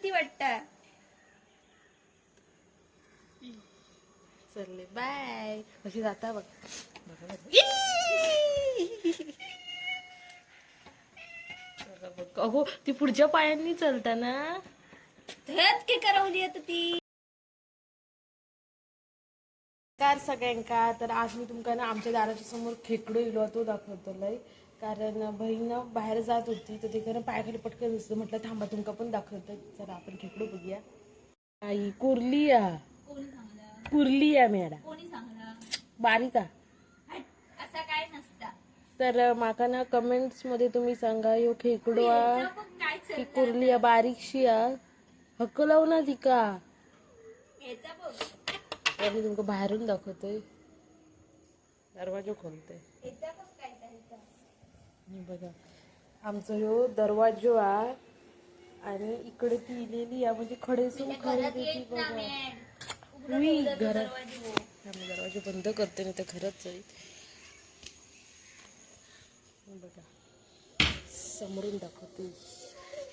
भीती वाटता. चलले बाय. कशी जाता बघ. अगो ती पुढच्या पायांनी चलताना धत की करवली आता ती. कार सगळ्यांका. तर आज मी तुमका ना आमच्या दाराच्या समोर खेकडो इलो तो दाखवतोय. कारण बहीण बाहेर जात होती तर ते पायाखाली पटकन दिसलं. म्हटलं थांबा तुमका पण दाखवतोय. जरा आपण खेकडो बघूया. आई कुर्ली या. कोणी सांगला? कुर्ली या मॅडा. कोणी सांगला? बारीका. असा काय नसता. तर माका ना कमेंट्स मध्ये तुम्ही सांगा यो खेकडो काय की कुर्ली या बारीकशी आ हकलव ना तिका. याचा बघ. मी तुमका बाहेरून दाखवतोय. दरवाजा खोलतोय. याचा बघ काय त्याचा. बघा आमचा ह्यो दरवाजो आ आणि इकडे ती इलेली आ म्हणजे खडेसून खडे ती बघा. मी घरात आम्ही दरवाजा बंद करते नाही तर खरंच जाईल. बघा समोरून दाखवते.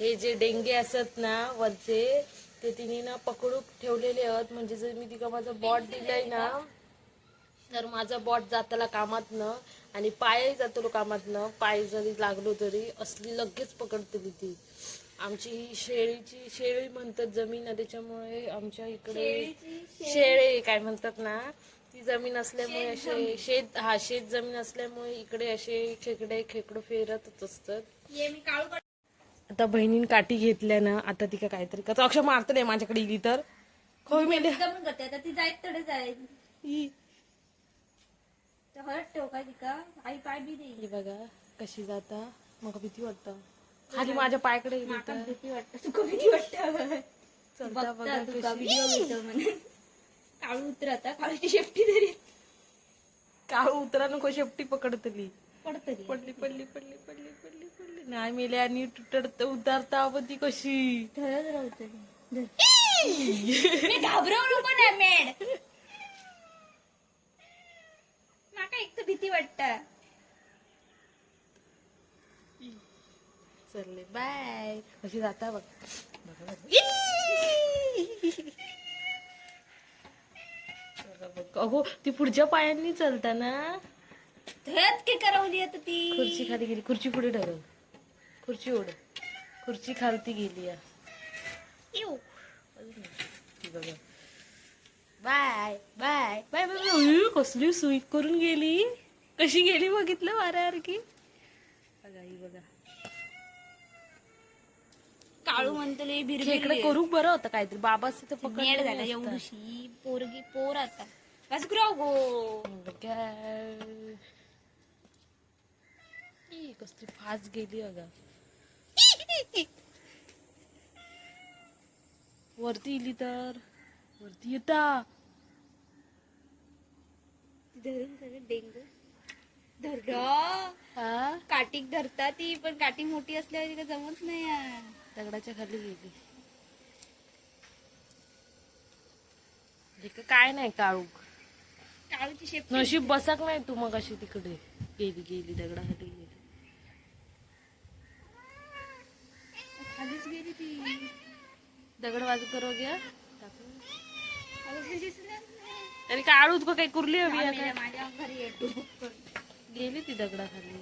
हे जे डेंगे असत ना वरचे ते तिने ना पकडून ठेवलेले आहेत. म्हणजे जर मी तिका माझा बॉट दिलाय ना तर माझा बॉट जाताला कामात न आणि पायही जातो कामात. पाय जरी लागलो तरी असली लगेच पकडतली ती. आमची ही शेळी म्हणतात जमीन आहे त्याच्यामुळे आमच्या इकडे शेळे काय म्हणतात ना ती जमीन असल्यामुळे असे शेत जमीन असल्यामुळे इकडे असे खेकडो फिरतच असतात. आता बहिणीने काठी घेतल्या ना आता ती काहीतरी कसं अक्षर मारतले माझ्याकडे इली तर खोय मेले. आता ती जायत तडे जाईल. हळद ठेव काय तिका. आई पाय बी दे. बघा कशी जाता. मग भीती वाटतं. खाली माझ्या पायाकडे गेली तर भीती वाटत. तुका भीती वाटत. चलता बघा तुका कशी. व्हिडिओ घेतो म्हणून. काळू उतरता. काळूची शेपटी तरी काळू उतरा नको शेपटी पकडतली. पडतली. पडली पडली पडली पडली पडली पडली नाही मेले आणि तुटत उतारता ती कशी. धरत राहतो. घाबरवू नको ना मेड. माका एक तर भीती वाटता. चलले बाय. कशी जाता बघ. अगो ती पुढच्या पायांनी चलताना धत की करवली आता ती. खुर्ची खाली गेली. खुर्ची पुढे ढकल. खुर्ची ओढ. खुर्ची खालती गेली या. बघा बाय बाय बाय बाय. कसली सुई करून गेली. कशी गेली बघितलं वाऱ्यासारखी. बघा ही बघा. काळू म्हणतले खेकडे करू बरं होतं काहीतरी. बाबा तिथं मेड झाला पकड एवढीशी पोर आता. वासुराव गो. कसली फास्ट गेली अगं. वरती इली तर वरती येता. धरून सगळं डेंगू धरडा. काटिक धरता ती पण काटी मोठी असल्यावर तिला जमत नाही यार. दगडाच्या खाली गेली. काय नाही काळू. काळूची शेप नशीब बसक नाही तू मग अशी तिकडे गेली दगडाखाली गेली. खालीच गेली ती. दगड बाजू करो घ्या. तरी काळूच काही कुरली हवी माझ्या घरी येतो. गेली ती दगडाखाली.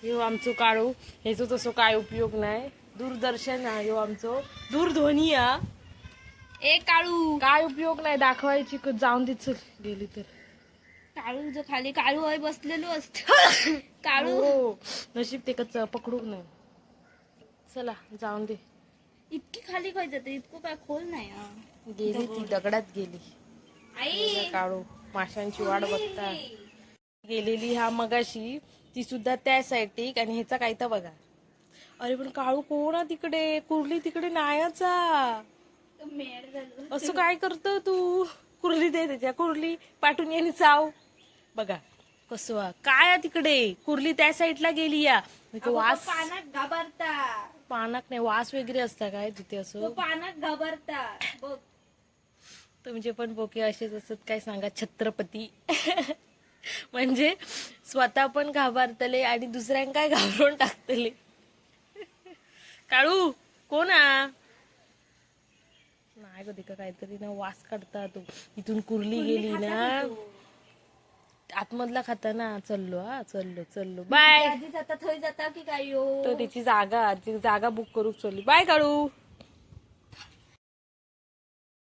ह्यो आमचो काळू. ह्याचो तसो काय उपयोग नाही. दूरदर्शन हा ह्यो आमचो. दूरध्वनी हा. ए काळू काय उपयोग नाही दाखवायची. जाऊन दे चल गेली तर. काळू जो खाली काळू होय बसलेलो असत. काळू हो नशीब ते कच पकडू नाही. चला जाऊन दे. इतकी खाली काय जाते. इतकं काय खोल नाही. गेली ती दगडात गेली. आई काळू माशांची वाट बघता गेलेली हा मगाशी. ती सुद्धा त्या साईड आणि ह्याचा काय तर बघा. अरे पण काळू कोण तिकडे. कुर्ली तिकडे नायाचा. मेड झालं. असं काय करतो तू. कुर्ली दे त्याच्या. कुर्ली पाठून येणे चाव. बघा कसं काय तिकडे. कुर्ली त्या साईडला गेली या. वास पानात घाबरता. पानाक नाही वास वगैरे असता काय तिथे असं. पानात घाबरता बघ. तुमचे पण बोके असेच असत काय सांगा. छत्रपती म्हणजे स्वतः पण घाबरतले आणि दुसऱ्यांका घाबरून टाकतले. काळू कोण नाही कधी का काहीतरी ना वास काढता तो इथून कुर्ली गेली ना आतमधला खाता ना. चललो बाय. आधी जाता थंय जाता की काय यो तर तिची जागा बुक करू चलली. बाय काढू.